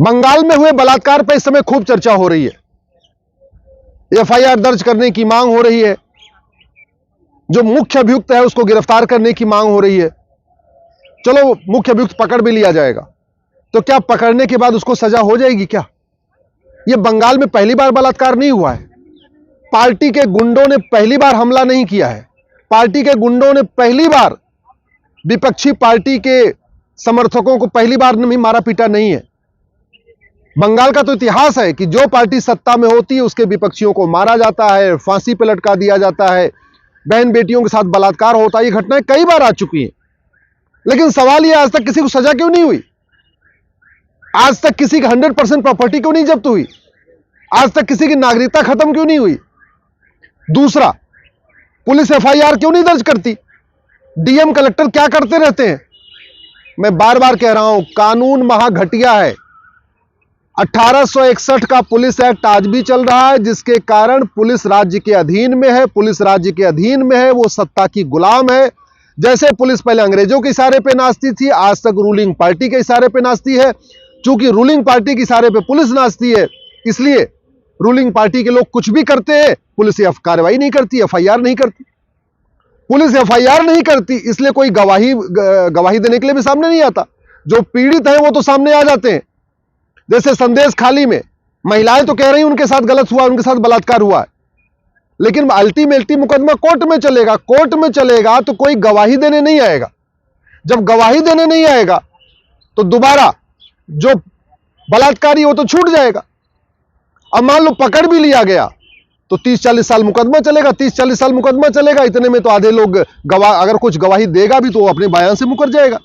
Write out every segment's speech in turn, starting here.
बंगाल में हुए बलात्कार पर इस समय खूब चर्चा हो रही है। एफआईआर दर्ज करने की मांग हो रही है। जो मुख्य अभियुक्त है उसको गिरफ्तार करने की मांग हो रही है। चलो मुख्य अभियुक्त पकड़ भी लिया जाएगा, तो क्या पकड़ने के बाद उसको सजा हो जाएगी क्या? यह बंगाल में पहली बार बलात्कार नहीं हुआ है। पार्टी के गुंडों ने पहली बार हमला नहीं किया है। पार्टी के गुंडों ने पहली बार विपक्षी पार्टी के समर्थकों को पहली बार भी मारा पीटा नहीं है। बंगाल का तो इतिहास है कि जो पार्टी सत्ता में होती है उसके विपक्षियों को मारा जाता है, फांसी पे लटका दिया जाता है, बहन बेटियों के साथ बलात्कार होता है। ये घटनाएं कई बार आ चुकी हैं। लेकिन सवाल यह, आज तक किसी को सजा क्यों नहीं हुई? आज तक किसी की 100% प्रॉपर्टी क्यों नहीं जब्त हुई? आज तक किसी की नागरिकता खत्म क्यों नहीं हुई? दूसरा, पुलिस एफआईआर क्यों नहीं दर्ज करती? डीएम कलेक्टर क्या करते रहते हैं? मैं बार बार कह रहा हूं, कानून महाघटिया है। 1861 का पुलिस एक्ट आज भी चल रहा है, जिसके कारण पुलिस राज्य के अधीन में है। पुलिस राज्य के अधीन में है, वो सत्ता की गुलाम है। जैसे पुलिस पहले अंग्रेजों के इशारे पे नाचती थी, आज तक रूलिंग पार्टी के इशारे पे नाचती है। चूंकि रूलिंग पार्टी के इशारे पे पुलिस नाचती है, इसलिए रूलिंग पार्टी के लोग कुछ भी करते हैं, पुलिस कार्रवाई नहीं करती, एफआईआर नहीं करती। पुलिस एफआईआर नहीं करती, इसलिए कोई गवाही देने के लिए भी सामने नहीं आता। जो पीड़ित है वो तो सामने आ जाते हैं। जैसे संदेश खाली में महिलाएं तो कह रही उनके साथ गलत हुआ, उनके साथ बलात्कार हुआ है, लेकिन अल्टीमेटली मुकदमा कोर्ट में चलेगा। कोर्ट में चलेगा तो कोई गवाही देने नहीं आएगा। जब गवाही देने नहीं आएगा तो दोबारा जो बलात्कारी हो तो छूट जाएगा। अब मान लो पकड़ भी लिया गया तो 30-40 साल मुकदमा चलेगा। 30-40 साल मुकदमा चलेगा, इतने में तो आधे लोग अगर कुछ गवाही देगा भी तो वो अपने बयान से मुकर जाएगा।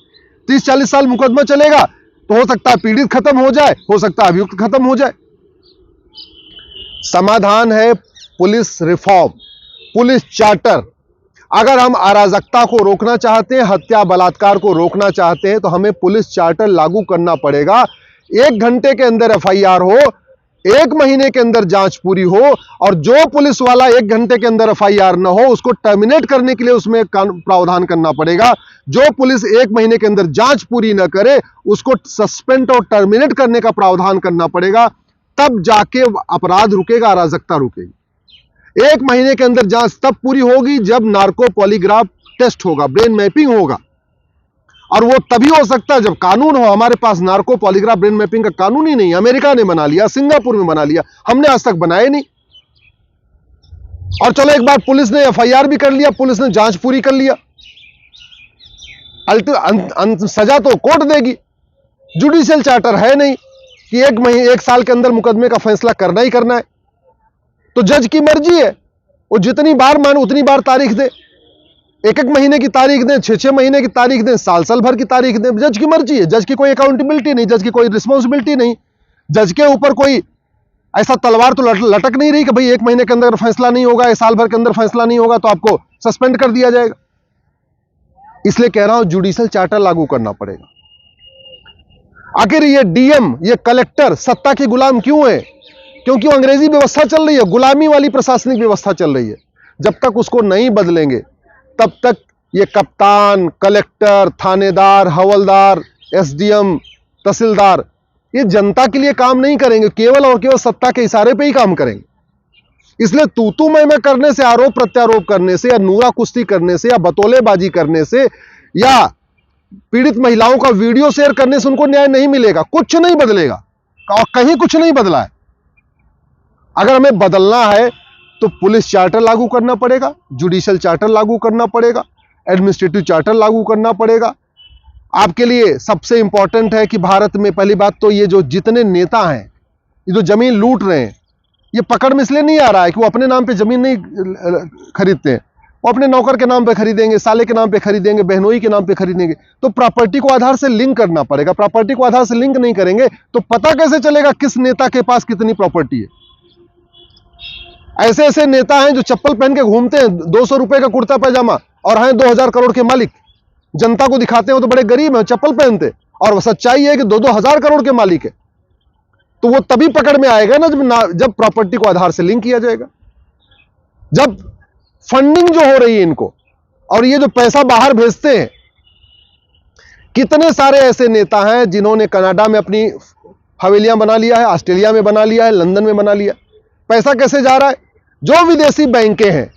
30-40 साल मुकदमा चलेगा तो हो सकता है पीड़ित खत्म हो जाए, हो सकता है अभियुक्त खत्म हो जाए। समाधान है पुलिस रिफॉर्म, पुलिस चार्टर। अगर हम अराजकता को रोकना चाहते हैं, हत्या बलात्कार को रोकना चाहते हैं, तो हमें पुलिस चार्टर लागू करना पड़ेगा। 1 घंटे के अंदर एफआईआर हो, 1 महीने के अंदर जांच पूरी हो, और जो पुलिस वाला 1 घंटे के अंदर एफआईआर न हो उसको टर्मिनेट करने के लिए उसमें प्रावधान करना पड़ेगा। जो पुलिस 1 महीने के अंदर जांच पूरी न करे उसको सस्पेंड और टर्मिनेट करने का प्रावधान करना पड़ेगा। तब जाके अपराध रुकेगा, अराजकता रुकेगी। 1 महीने के अंदर जांच तब पूरी होगी जब नार्को पॉलीग्राफ टेस्ट होगा, ब्रेन मैपिंग होगा, और वो तभी हो सकता है जब कानून हो। हमारे पास नार्को पॉलीग्राफ ब्रेन मैपिंग का कानून ही नहीं। अमेरिका ने बना लिया, सिंगापुर में बना लिया, हमने आज तक बनाए नहीं। और चलो एक बार पुलिस ने एफआईआर भी कर लिया, पुलिस ने जांच पूरी कर लिया, सजा तो कोर्ट देगी। जुडिशियल चार्टर है नहीं कि 1 साल के अंदर मुकदमे का फैसला करना ही करना है। तो जज की मर्जी है, वो जितनी बार माने उतनी बार तारीख दे। 1-1 महीने की तारीख दें, 6-6 महीने की तारीख दें, साल भर की तारीख दें, जज की मर्जी है। जज की कोई अकाउंटेबिलिटी नहीं, जज की कोई रिस्पॉन्सिबिलिटी नहीं। जज के ऊपर कोई ऐसा तलवार तो लटक नहीं रही कि भाई 1 महीने के अंदर फैसला नहीं होगा, 1 साल भर के अंदर फैसला नहीं होगा तो आपको सस्पेंड कर दिया जाएगा। इसलिए कह रहा हूं जुडिशियल चार्टर लागू करना पड़ेगा। आखिर ये डीएम, ये कलेक्टर सत्ता के गुलाम क्यों है? क्योंकि वो अंग्रेजी व्यवस्था चल रही है, गुलामी वाली प्रशासनिक व्यवस्था चल रही है। जब तक उसको नहीं बदलेंगे तब तक ये कप्तान, कलेक्टर, थानेदार, हवलदार, एसडीएम, तहसीलदार ये जनता के लिए काम नहीं करेंगे, केवल और केवल सत्ता के इशारे पे ही काम करेंगे। इसलिए तू मैं करने से, आरोप प्रत्यारोप करने से, या नूरा कुश्ती करने से, या बतौलेबाजी करने से, या पीड़ित महिलाओं का वीडियो शेयर करने से उनको न्याय नहीं मिलेगा। कुछ नहीं बदलेगा और कहीं कुछ नहीं बदला है। अगर हमें बदलना है तो पुलिस चार्टर लागू करना पड़ेगा, जुडिशियल चार्टर लागू करना पड़ेगा, एडमिनिस्ट्रेटिव चार्टर लागू करना पड़ेगा। आपके लिए सबसे इंपॉर्टेंट है कि भारत में पहली बात तो ये जो जितने नेता हैं, ये जो जमीन लूट रहे हैं, ये पकड़ में इसलिए नहीं आ रहा है कि वो अपने नाम पे जमीन नहीं खरीदते हैं। वो अपने नौकर के नाम पे खरीदेंगे, साले के नाम पे खरीदेंगे, बहनोई के नाम पे खरीदेंगे। तो प्रॉपर्टी को आधार से लिंक करना पड़ेगा। प्रॉपर्टी को आधार से लिंक नहीं करेंगे तो पता कैसे चलेगा किस नेता के पास कितनी प्रॉपर्टी है? ऐसे ऐसे नेता हैं जो चप्पल पहन के घूमते हैं, 200 रुपए का कुर्ता पैजामा, और हैं 2000 करोड़ के मालिक। जनता को दिखाते हैं वो तो बड़े गरीब हैं, चप्पल पहनते, और सच्चाई है कि 2-2 हजार करोड़ के मालिक है। तो वो तभी पकड़ में आएगा ना जब प्रॉपर्टी को आधार से लिंक किया जाएगा, जब फंडिंग जो हो रही है इनको, और ये जो पैसा बाहर भेजते हैं। कितने सारे ऐसे नेता हैं जिन्होंने कनाडा में अपनी हवेलियां बना लिया है, ऑस्ट्रेलिया में बना लिया है, लंदन में बना लिया। पैसा कैसे जा रहा है? जो विदेशी बैंकें हैं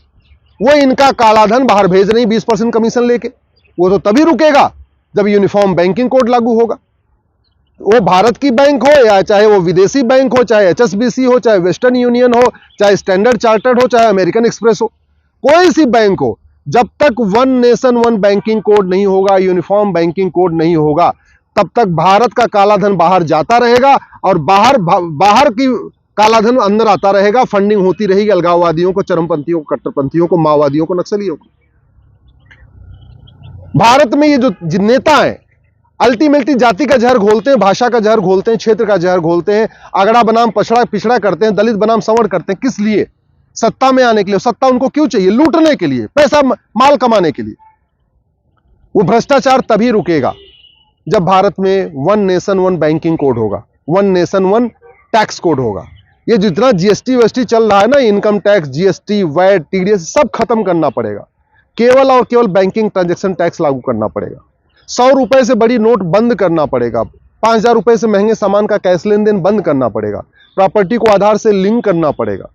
वो इनका कालाधन बाहर भेज रही 20% कमीशन लेके। वो तो तभी रुकेगा जब यूनिफॉर्म बैंकिंग कोड लागू होगा। वो भारत की बैंक हो या चाहे वो विदेशी बैंक हो, चाहे HSBC हो, चाहे वेस्टर्न यूनियन हो, चाहे स्टैंडर्ड चार्टर्ड हो, चाहे अमेरिकन एक्सप्रेस हो, कोई सी बैंक हो, जब तक one nation one banking code नहीं होगा, यूनिफॉर्म बैंकिंग कोड नहीं होगा, तब तक भारत का कालाधन बाहर जाता रहेगा और बाहर की कालाधन अंदर आता रहेगा। फंडिंग होती रहेगी अलगाववादियों को, चरमपंथियों को, कट्टरपंथियों को, माओवादियों को, नक्सलियों को। भारत में ये जो नेता हैं अल्टीमेटली जाति का जहर घोलते हैं, भाषा का जहर घोलते हैं, क्षेत्र का जहर घोलते हैं, अगड़ा बनाम पछड़ा पिछड़ा करते हैं, दलित बनाम संवर्ण करते हैं। किस लिए? सत्ता में आने के लिए। सत्ता उनको क्यों चाहिए? लूटने के लिए, पैसा माल कमाने के लिए। वो भ्रष्टाचार तभी रुकेगा जब भारत में one nation one banking code होगा, one nation one tax code होगा। ये जितना जीएसटी वेस्टी चल रहा है ना, income tax, GST, VAT, TDS, सब खत्म करना पड़ेगा। केवल और केवल बैंकिंग ट्रांजैक्शन टैक्स लागू करना पड़ेगा। 100 रुपए से बड़ी नोट बंद करना पड़ेगा। 5000 रुपए से महंगे सामान का कैश लेन देन बंद करना पड़ेगा। प्रॉपर्टी को आधार से लिंक करना पड़ेगा।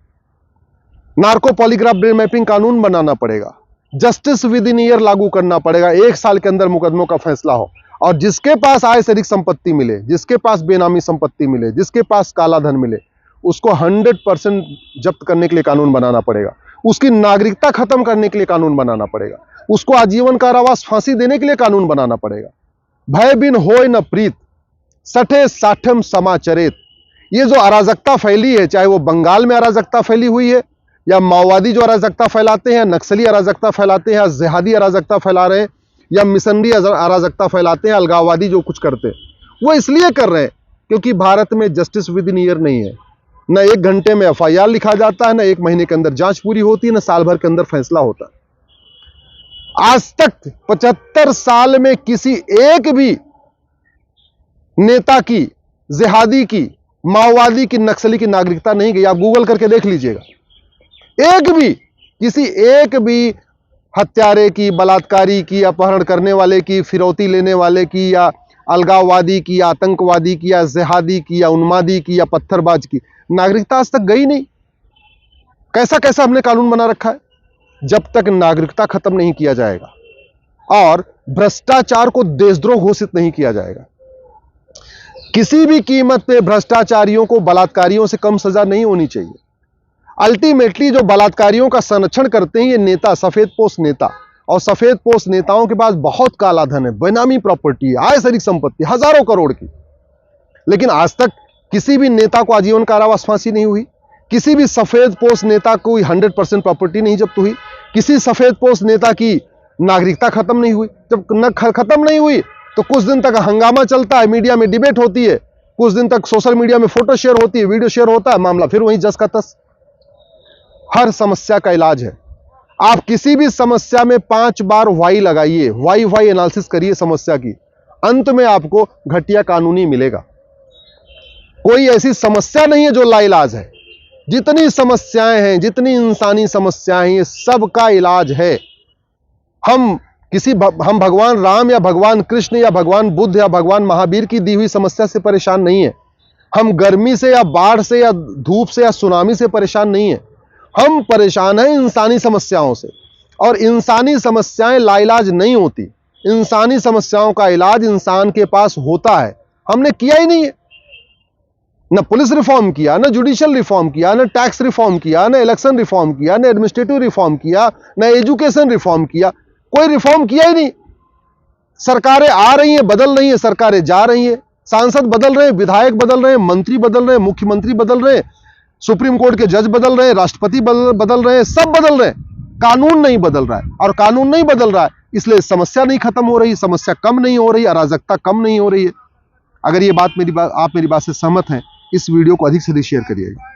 नार्को पॉलीग्राफ ब्रेन मैपिंग कानून बनाना पड़ेगा। जस्टिस विद इन ईयर लागू करना पड़ेगा। 1 साल के अंदर मुकदमों का फैसला हो और जिसके पास आय से अधिक संपत्ति मिले, जिसके पास बेनामी संपत्ति मिले, जिसके पास काला धन मिले, उसको 100% जब्त करने के लिए कानून बनाना पड़ेगा। उसकी नागरिकता खत्म करने के लिए कानून बनाना पड़ेगा। उसको आजीवन कारावास, फांसी देने के लिए कानून बनाना पड़ेगा। भय बिन होय न प्रीत, सठे साठम समाचरित। ये जो अराजकता फैली है, चाहे वो बंगाल में अराजकता फैली हुई है, या माओवादी जो अराजकता फैलाते हैं, नक्सली अराजकता फैलाते हैं, या जिहादी अराजकता फैला रहे हैं, या मिशनरी अराजकता फैलाते हैं, अलगाववादी जो कुछ करते हैं, वो इसलिए कर रहे हैं क्योंकि भारत में जस्टिस विद इन ईयर नहीं है। न 1 घंटे में FIR लिखा जाता है, न 1 महीने के अंदर जांच पूरी होती है, न साल भर के अंदर फैसला होता है। आज तक 75 साल में किसी एक भी नेता की, जिहादी की, माओवादी की, नक्सली की नागरिकता नहीं गई। आप गूगल करके देख लीजिएगा। एक भी, किसी एक भी हत्यारे की, बलात्कारी की, अपहरण करने वाले की, फिरौती लेने वाले की, या अलगाववादी की, या आतंकवादी की, या जिहादी की, या उन्मादी की, या पत्थरबाज की नागरिकता आज तक गई नहीं। कैसा कैसा हमने कानून बना रखा है। जब तक नागरिकता खत्म नहीं किया जाएगा और भ्रष्टाचार को देशद्रोह घोषित नहीं किया जाएगा, किसी भी कीमत पे भ्रष्टाचारियों को, बलात्कारियों से कम सजा नहीं होनी चाहिए। अल्टीमेटली जो बलात्कारियों का संरक्षण करते हैं ये नेता, सफेदपोश नेता, और सफेदपोश नेताओं के पास बहुत काला धन है, बेनामी प्रॉपर्टी है, आय से अधिक संपत्ति हजारों करोड़ की। लेकिन आज तक किसी भी नेता को आजीवन कारावास, फांसी नहीं हुई। किसी भी सफेदपोश नेता को 100% प्रॉपर्टी नहीं जब्त हुई। किसी सफेदपोश नेता की नागरिकता खत्म नहीं हुई। जब खत्म नहीं हुई तो कुछ दिन तक हंगामा चलता है, मीडिया में डिबेट होती है, कुछ दिन तक सोशल मीडिया में फोटो शेयर होती है, वीडियो शेयर होता है, मामला फिर वहीं जस का तस। हर समस्या का इलाज है। आप किसी भी समस्या में 5 बार वाई लगाइए, वाई एनालिसिस करिए समस्या की, अंत में आपको घटिया कानूनी मिलेगा। कोई ऐसी समस्या नहीं है जो लाइलाज है। जितनी समस्याएं हैं, जितनी इंसानी समस्याएं हैं, ये सब का इलाज है। हम भगवान राम या भगवान कृष्ण या भगवान बुद्ध या भगवान महावीर की दी हुई समस्या से परेशान नहीं है। हम गर्मी से या बाढ़ से या धूप से या सुनामी से परेशान नहीं है। हम परेशान हैं इंसानी समस्याओं से, और इंसानी समस्याएं लाइलाज नहीं होती। इंसानी समस्याओं का इलाज इंसान के पास होता है, हमने किया ही नहीं है। न पुलिस रिफॉर्म किया, न जुडिशियल रिफॉर्म किया, न टैक्स रिफॉर्म किया, न इलेक्शन रिफॉर्म किया, न एडमिनिस्ट्रेटिव रिफॉर्म किया, न एजुकेशन रिफॉर्म किया। कोई रिफॉर्म किया ही नहीं। सरकारें आ रही हैं, बदल रही हैं, सरकारें जा रही हैं, सांसद बदल रहे हैं, विधायक बदल रहे हैं, मंत्री बदल रहे हैं, मुख्यमंत्री बदल रहे हैं, सुप्रीम कोर्ट के जज बदल रहे हैं, राष्ट्रपति बदल रहे हैं, सब बदल रहे हैं। कानून नहीं बदल रहा है, और कानून नहीं बदल रहा है इसलिए समस्या नहीं खत्म हो रही, समस्या कम नहीं हो रही, अराजकता कम नहीं हो रही है। अगर ये बात आप मेरी बात से सहमत हैं, इस वीडियो को अधिक से अधिक शेयर करिएगा।